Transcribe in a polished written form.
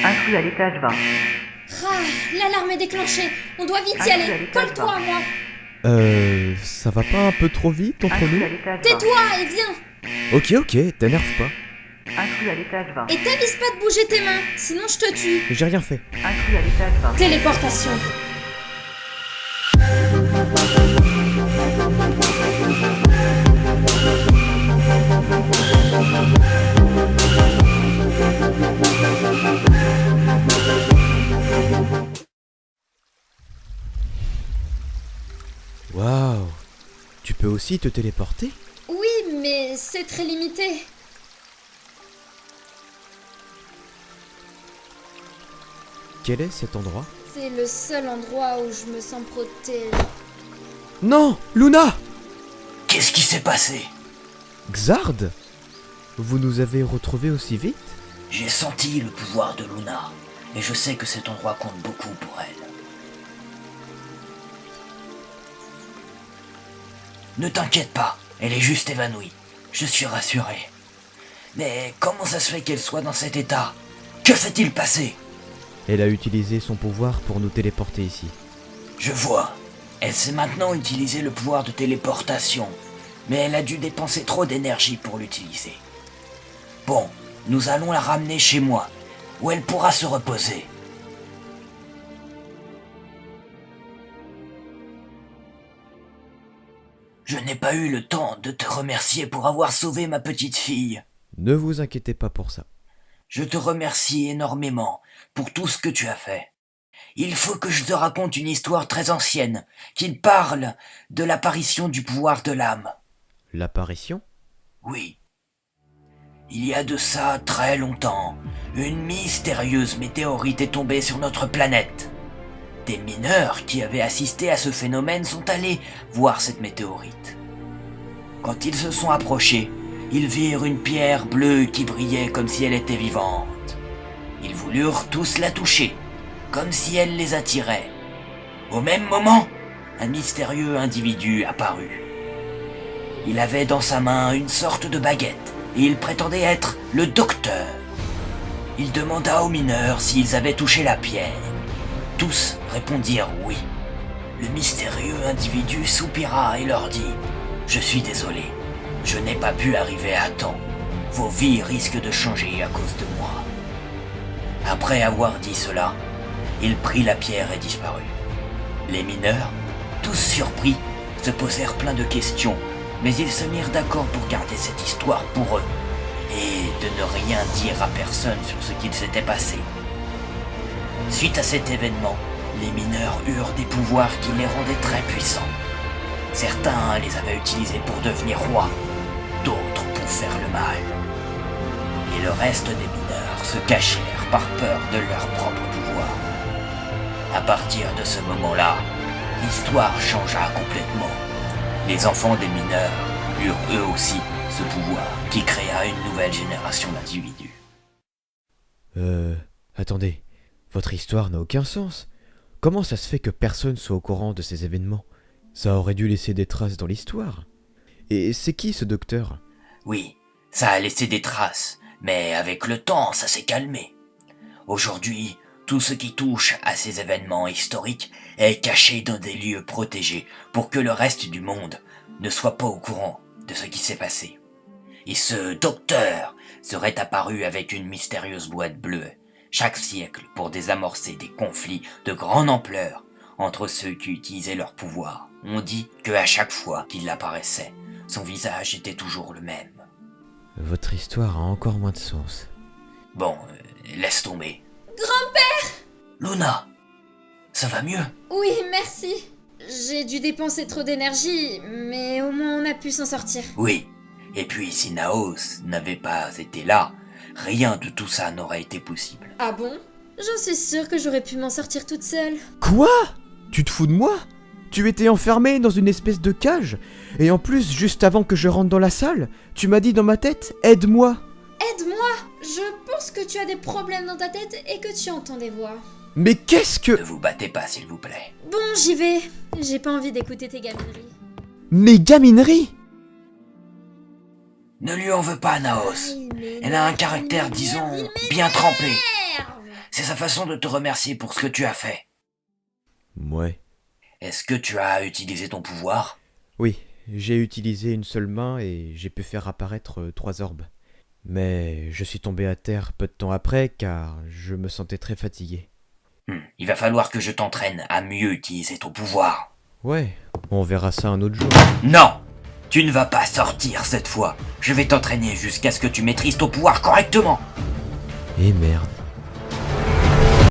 Intrus à l'étage 20. Ah, l'alarme est déclenchée. On doit vite y Intrus à aller. l'étage Colle-toi à moi. Ça va pas un peu trop vite entre Intrus nous? à l'étage 20. Tais-toi et viens. Ok, t'énerve pas. Intrus à l'étage 20. Et t'avises pas de bouger tes mains, sinon je te tue. J'ai rien fait. Intrus à l'étage 20. Téléportation. Waouh. Tu peux aussi te téléporter? Oui, mais c'est très limité. Quel est cet endroit? C'est le seul endroit où je me sens protégée. Non, Luna! Qu'est-ce qui s'est passé? Xard? Vous nous avez retrouvés aussi vite? J'ai senti le pouvoir de Luna, et je sais que cet endroit compte beaucoup pour elle. Ne t'inquiète pas, elle est juste évanouie. Je suis rassuré. Mais comment ça se fait qu'elle soit dans cet état? Que s'est-il passé? Elle a utilisé son pouvoir pour nous téléporter ici. Je vois. Elle sait maintenant utiliser le pouvoir de téléportation, mais elle a dû dépenser trop d'énergie pour l'utiliser. Bon, nous allons la ramener chez moi, où elle pourra se reposer. Je n'ai pas eu le temps de te remercier pour avoir sauvé ma petite fille. Ne vous inquiétez pas pour ça. Je te remercie énormément pour tout ce que tu as fait. Il faut que je te raconte une histoire très ancienne qui parle de l'apparition du pouvoir de l'âme. L'apparition? Oui. Il y a de ça très longtemps, une mystérieuse météorite est tombée sur notre planète. Des mineurs qui avaient assisté à ce phénomène sont allés voir cette météorite. Quand ils se sont approchés, ils virent une pierre bleue qui brillait comme si elle était vivante. Ils voulurent tous la toucher, comme si elle les attirait. Au même moment, un mystérieux individu apparut. Il avait dans sa main une sorte de baguette, et il prétendait être le docteur. Il demanda aux mineurs s'ils avaient touché la pierre. Tous répondirent oui. Le mystérieux individu soupira et leur dit « Je suis désolé, je n'ai pas pu arriver à temps. Vos vies risquent de changer à cause de moi. » Après avoir dit cela, il prit la pierre et disparut. Les mineurs, tous surpris, se posèrent plein de questions, mais ils se mirent d'accord pour garder cette histoire pour eux et de ne rien dire à personne sur ce qu'il s'était passé. Suite à cet événement, les mineurs eurent des pouvoirs qui les rendaient très puissants. Certains les avaient utilisés pour devenir rois, d'autres pour faire le mal. Et le reste des mineurs se cachèrent par peur de leur propre pouvoir. À partir de ce moment-là, l'histoire changea complètement. Les enfants des mineurs eurent eux aussi ce pouvoir qui créa une nouvelle génération d'individus. Attendez, votre histoire n'a aucun sens. Comment ça se fait que personne soit au courant de ces événements? Ça aurait dû laisser des traces dans l'histoire. Et c'est qui ce docteur? Oui, ça a laissé des traces, mais avec le temps, ça s'est calmé. Aujourd'hui, tout ce qui touche à ces événements historiques est caché dans des lieux protégés pour que le reste du monde ne soit pas au courant de ce qui s'est passé. Et ce docteur serait apparu avec une mystérieuse boîte bleue chaque siècle pour désamorcer des conflits de grande ampleur entre ceux qui utilisaient leur pouvoir. On dit que à chaque fois qu'il apparaissait, son visage était toujours le même. Votre histoire a encore moins de sens. Bon, laisse tomber. Grand-père! Luna, ça va mieux? Oui, merci. J'ai dû dépenser trop d'énergie, mais au moins on a pu s'en sortir. Oui, et puis si Naos n'avait pas été là, rien de tout ça n'aurait été possible. Ah bon? J'en suis sûre que j'aurais pu m'en sortir toute seule. Quoi? Tu te fous de moi? Tu étais enfermé dans une espèce de cage? Et en plus, juste avant que je rentre dans la salle, tu m'as dit dans ma tête « Aide-moi ». Aide-moi! Je pense que tu as des problèmes dans ta tête et que tu entends des voix. Mais qu'est-ce que... Ne vous battez pas, s'il vous plaît. Bon, j'y vais. J'ai pas envie d'écouter tes gamineries. Mes gamineries? Ne lui en veux pas, Naos. Elle a un caractère, disons, bien trempé. C'est sa façon de te remercier pour ce que tu as fait. Ouais. Est-ce que tu as utilisé ton pouvoir? Oui, j'ai utilisé une seule main et j'ai pu faire apparaître 3 orbes. Mais je suis tombé à terre peu de temps après car je me sentais très fatigué. Il va falloir que je t'entraîne à mieux utiliser ton pouvoir. Ouais, on verra ça un autre jour. Non! Tu ne vas pas sortir cette fois. Je vais t'entraîner jusqu'à ce que tu maîtrises ton pouvoir correctement. Et merde.